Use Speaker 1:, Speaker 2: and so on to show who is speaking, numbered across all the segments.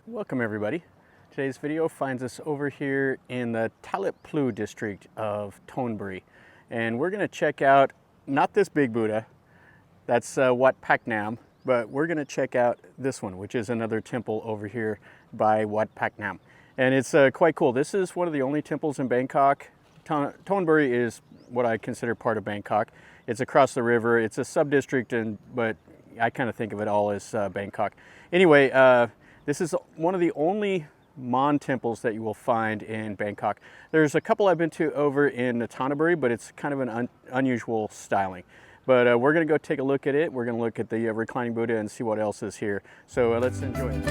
Speaker 1: Welcome everybody. Today's video finds us over here in the Talat Phlu district of Thonburi. And we're going to check out, not this big Buddha, that's Wat Phaknam, but we're going to check out this one, which is another temple over here by Wat Phaknam. And it's quite cool. This is one of the only temples in Bangkok. Thonburi is what I consider part of Bangkok. It's across the river. It's a sub-district, but I kind of think of it all as Bangkok. Anyway, this is one of the only Mon temples that you will find in Bangkok. There's a couple I've been to over in Thonburi, but it's kind of an unusual styling. But we're going to go take a look at it. We're going to look at the reclining Buddha and see what else is here. So let's enjoy it.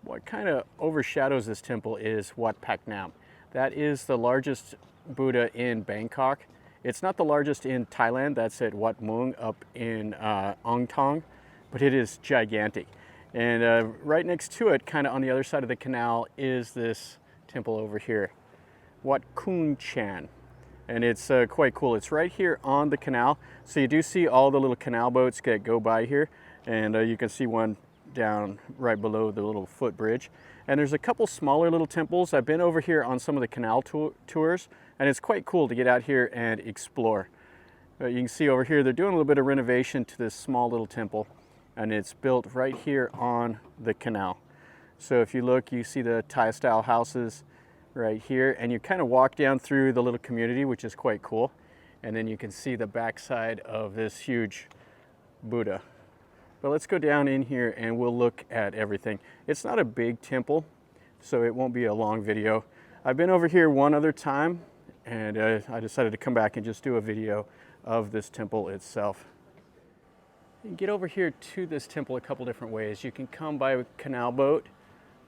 Speaker 1: What kind of overshadows this temple is Wat Phaknam. That is the largest Buddha in Bangkok. It's not the largest in Thailand. That's at Wat Mung up in Ong Thong, but it is gigantic. And right next to it, kind of on the other side of the canal, is this temple over here, Wat Khun Chan. And it's quite cool. It's right here on the canal. So you do see all the little canal boats that go by here. And you can see one down right below the little footbridge. And there's a couple smaller little temples. I've been over here on some of the canal tours, and it's quite cool to get out here and explore. You can see over here they're doing a little bit of renovation to this small little temple, and it's built right here on the canal. So if you look, you see the Thai style houses right here, and you kind of walk down through the little community, which is quite cool. And then you can see the backside of this huge Buddha. But let's go down in here and we'll look at everything. It's not a big temple, so it won't be a long video. I've been over here one other time, and I decided to come back and just do a video of this temple itself. You can get over here to this temple a couple different ways. You can come by a canal boat,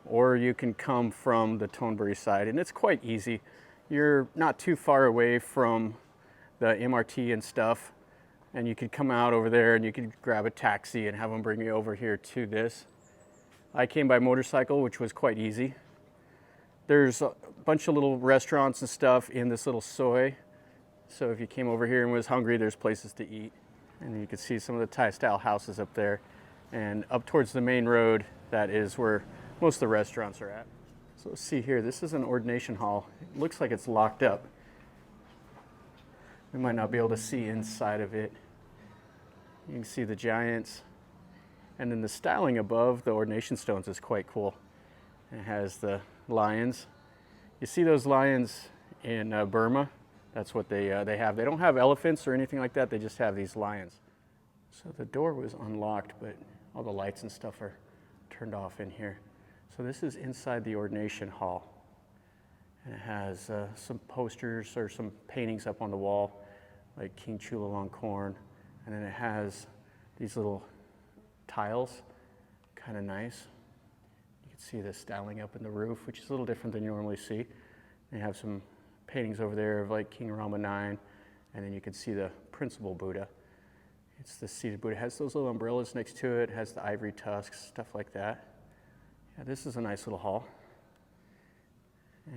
Speaker 1: or you can come from the Thonburi side, and it's quite easy. You're not too far away from the MRT and stuff. And you could come out over there and you could grab a taxi and have them bring you over here to this. I came by motorcycle, which was quite easy. There's a bunch of little restaurants and stuff in this little soi. So if you came over here and was hungry, there's places to eat. And you can see some of the Thai style houses up there. And up towards the main road, that is where most of the restaurants are at. So let's see here, this is an ordination hall. It looks like it's locked up. We might not be able to see inside of it. You can see the giants, and then the styling above the ordination stones is quite cool. It has the lions. You see those lions in Burma? That's what they have. They don't have elephants or anything like that. They just have these lions. So the door was unlocked, but all the lights and stuff are turned off in here. So this is inside the ordination hall. And it has some posters or some paintings up on the wall, like King Chulalongkorn. And then it has these little tiles, kind of nice. You can see the styling up in the roof, which is a little different than you normally see. They have some paintings over there of like King Rama V, and then you can see the principal Buddha. It's the seated Buddha. It has those little umbrellas next to it, has the ivory tusks, stuff like that. Yeah, this is a nice little hall.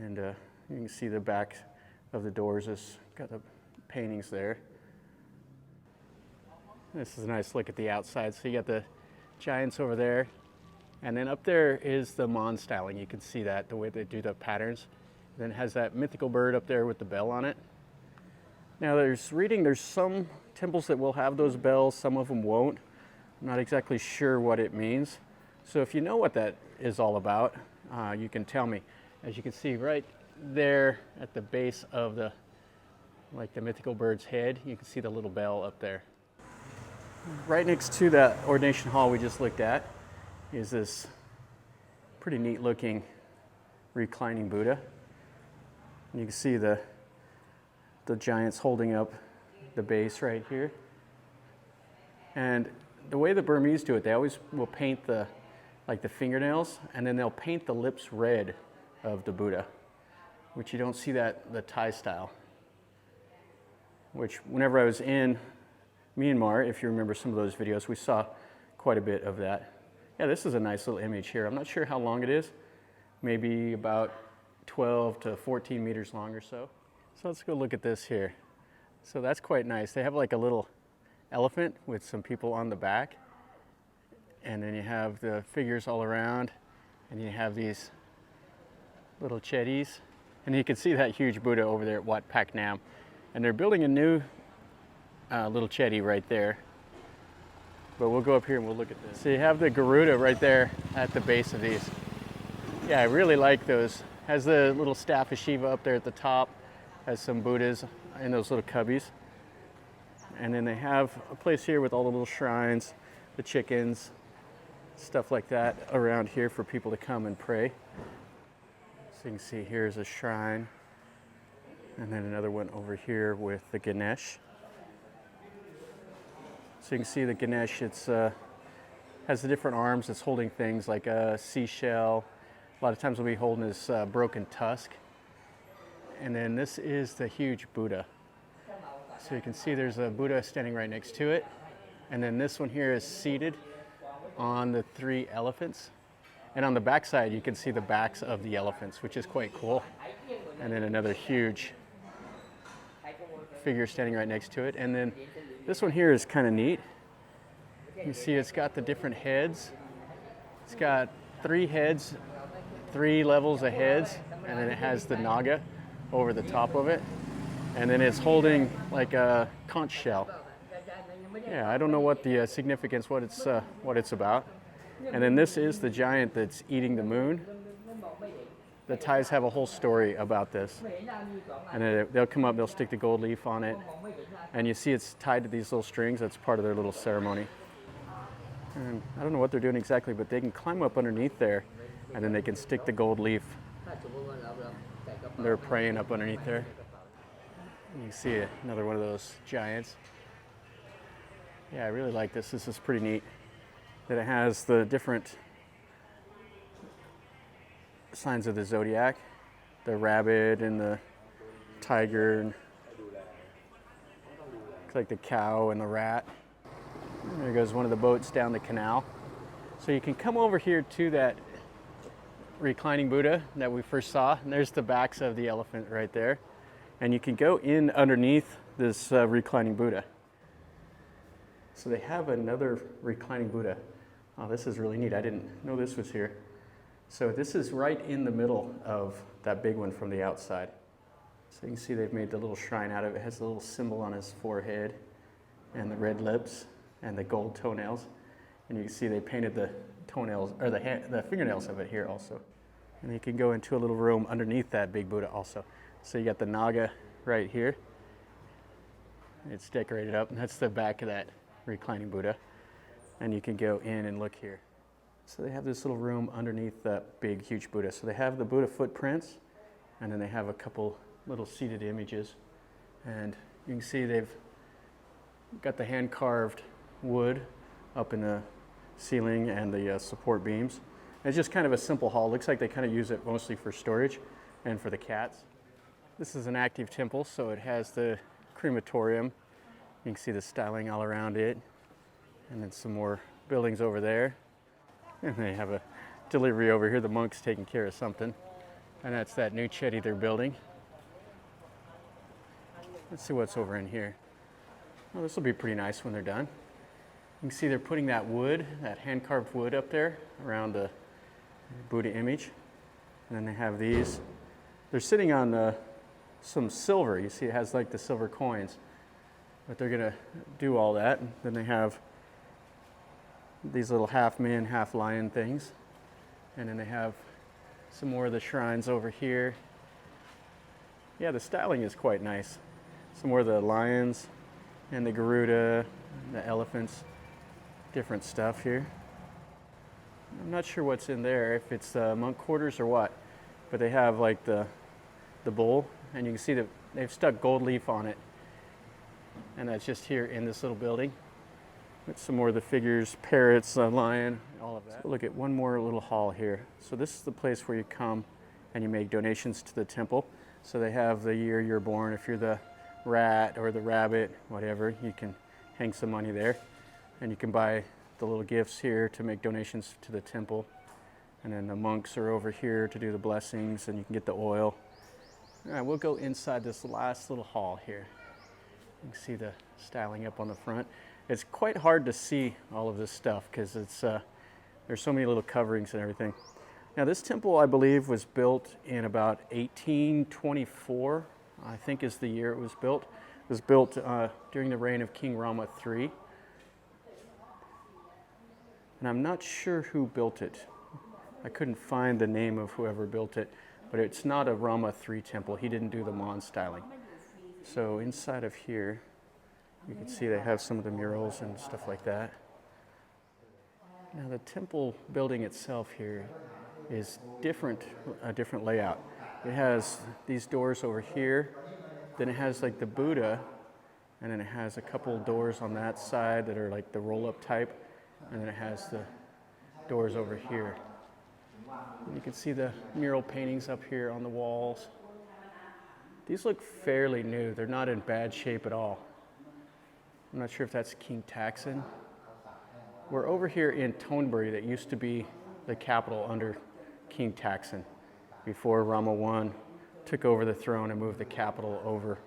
Speaker 1: And you can see the back of the doors has got the paintings there. This is a nice look at the outside. So you got the giants over there. And then up there is the Mon styling. You can see that, the way they do the patterns. And then it has that mythical bird up there with the bell on it. Now there's some temples that will have those bells, some of them won't. I'm not exactly sure what it means. So if you know what that is all about, you can tell me. As you can see right there at the base of the mythical bird's head, you can see the little bell up there. Right next to that ordination hall we just looked at is this pretty neat looking reclining Buddha. You can see the giants holding up the base right here. And the way the Burmese do it, they always will paint the fingernails, and then they'll paint the lips red of the Buddha, which you don't see that the Thai style. Which whenever I was in Myanmar, if you remember some of those videos, we saw quite a bit of that. Yeah, this is a nice little image here. I'm not sure how long it is. Maybe about 12 to 14 meters long or so. So let's go look at this here. So that's quite nice. They have like a little elephant with some people on the back. And then you have the figures all around. And you have these little chetties. And you can see that huge Buddha over there at Wat Pak Nam. And they're building a new little chetty right there. But we'll go up here and we'll look at this. So you have the Garuda right there at the base of these. Yeah, I really like those. Has the little staff of Shiva up there at the top. Has some Buddhas in those little cubbies. And then they have a place here with all the little shrines, the chickens, stuff like that around here for people to come and pray. So you can see here's a shrine. And then another one over here with the Ganesh. So you can see the Ganesh, it's has the different arms. It's holding things like a seashell. A lot of times it'll be holding this broken tusk. And then this is the huge Buddha. So you can see there's a Buddha standing right next to it. And then this one here is seated on the 3 elephants. And on the back side, you can see the backs of the elephants, which is quite cool. And then another huge figure standing right next to it. And then this one here is kind of neat. You see it's got the different heads. It's got 3 heads, 3 levels of heads, and then it has the Naga over the top of it. And then it's holding like a conch shell. Yeah, I don't know what the significance, what it's about. And then this is the giant that's eating the moon. The Thais have a whole story about this. And then they'll come up, they'll stick the gold leaf on it. And you see it's tied to these little strings. That's part of their little ceremony. And I don't know what they're doing exactly, but they can climb up underneath there, and then they can stick the gold leaf. They're praying up underneath there. And you see another one of those giants. Yeah, I really like this. This is pretty neat. That it has the different signs of the zodiac, the rabbit and the tiger, and looks like the cow and the rat. And there goes one of the boats down the canal. So you can come over here to that reclining Buddha that we first saw, and there's the backs of the elephant right there. And you can go in underneath this reclining Buddha. So they have another reclining Buddha. Oh, this is really neat. I didn't know this was here. So this is right in the middle of that big one from the outside. So you can see they've made the little shrine out of it. It has a little symbol on his forehead and the red lips and the gold toenails. And you can see they painted the toenails, or the fingernails of it here also. And you can go into a little room underneath that big Buddha also. So you got the Naga right here. It's decorated up, and that's the back of that reclining Buddha. And you can go in and look here. So they have this little room underneath that big, huge Buddha. So they have the Buddha footprints, and then they have a couple little seated images. And you can see they've got the hand-carved wood up in the ceiling and the support beams. And it's just kind of a simple hall. It looks like they kind of use it mostly for storage and for the cats. This is an active temple, so it has the crematorium. You can see the styling all around it. And then some more buildings over there. And they have a delivery over here. The monk's taking care of something. And that's that new chetty they're building. Let's see what's over in here. Well, this will be pretty nice when they're done. You can see they're putting that wood, that hand-carved wood up there around the Buddha image. And then they have these. They're sitting on some silver. You see it has like the silver coins. But they're going to do all that. And then they have these little half man, half lion things. And then they have some more of the shrines over here. Yeah, the styling is quite nice. Some more of the lions and the Garuda, the elephants, different stuff here. I'm not sure what's in there, if it's monk quarters or what, but they have like the bull, and you can see that they've stuck gold leaf on it. And that's just here in this little building. With some more of the figures, parrots, a lion, all of that. So look at one more little hall here. So this is the place where you come and you make donations to the temple. So they have the year you're born. If you're the rat or the rabbit, whatever, you can hang some money there. And you can buy the little gifts here to make donations to the temple. And then the monks are over here to do the blessings, and you can get the oil. All right, we'll go inside this last little hall here. You can see the styling up on the front. It's quite hard to see all of this stuff because it's there's so many little coverings and everything. Now this temple, I believe, was built in about 1824, I think is the year it was built. It was built during the reign of King Rama V. And I'm not sure who built it. I couldn't find the name of whoever built it, but it's not a Rama III temple. He didn't do the Mon styling. So inside of here, you can see they have some of the murals and stuff like that. Now the temple building itself here is a different layout. It has these doors over here, then it has like the Buddha, and then it has a couple doors on that side that are like the roll-up type, and then it has the doors over here. And you can see the mural paintings up here on the walls. These look fairly new. They're not in bad shape at all. I'm not sure if that's King Taksin. We're over here in Thonburi, that used to be the capital under King Taksin before Rama I took over the throne and moved the capital over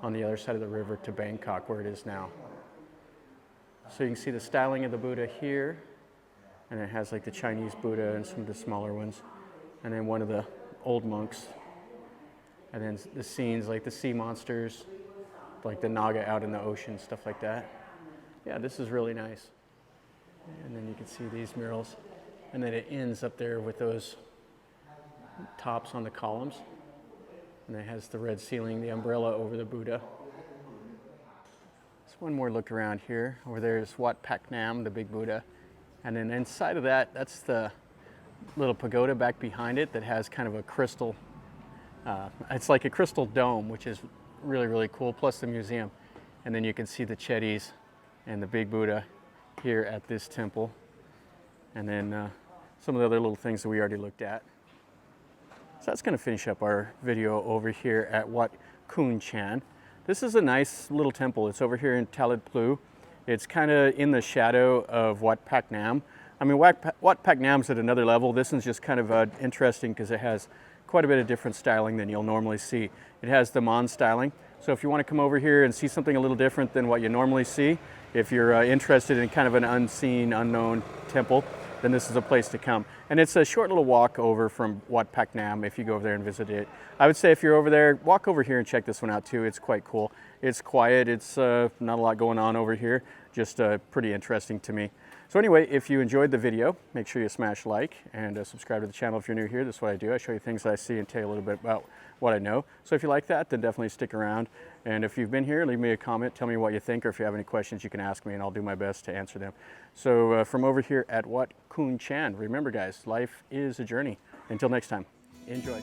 Speaker 1: on the other side of the river to Bangkok, where it is now. So you can see the styling of the Buddha here, and it has like the Chinese Buddha and some of the smaller ones, and then one of the old monks, and then the scenes like the sea monsters, like the Naga out in the ocean, stuff like that. Yeah, this is really nice. And then you can see these murals, and then it ends up there with those tops on the columns, and it has the red ceiling, the umbrella over the Buddha. Just one more look around here. Over there is Wat Paknam, the big Buddha, and then inside of that, that's the little pagoda back behind it that has kind of a crystal, it's like a crystal dome, which is really, really cool, plus the museum. And then you can see the Chetties and the big Buddha here at this temple. And then some of the other little things that we already looked at. So that's going to finish up our video over here at Wat Khun Chan. This is a nice little temple. It's over here in Talat Phlu. It's kind of in the shadow of Wat Paknam. I mean, Wat Paknam's at another level. This one's just kind of interesting because it has quite a bit of different styling than you'll normally see. It has the Mon styling. So if you want to come over here and see something a little different than what you normally see, if you're interested in kind of an unseen, unknown temple, then this is a place to come. And it's a short little walk over from Wat Paknam if you go over there and visit it. I would say if you're over there, walk over here and check this one out too. It's quite cool. It's quiet. It's not a lot going on over here. Just pretty interesting to me. So anyway, if you enjoyed the video, make sure you smash like and subscribe to the channel if you're new here. This is what I do. I show you things that I see and tell you a little bit about what I know. So if you like that, then definitely stick around. And if you've been here, leave me a comment. Tell me what you think, or if you have any questions, you can ask me and I'll do my best to answer them. So from over here at Wat Khun Chan, remember guys, life is a journey. Until next time, enjoy.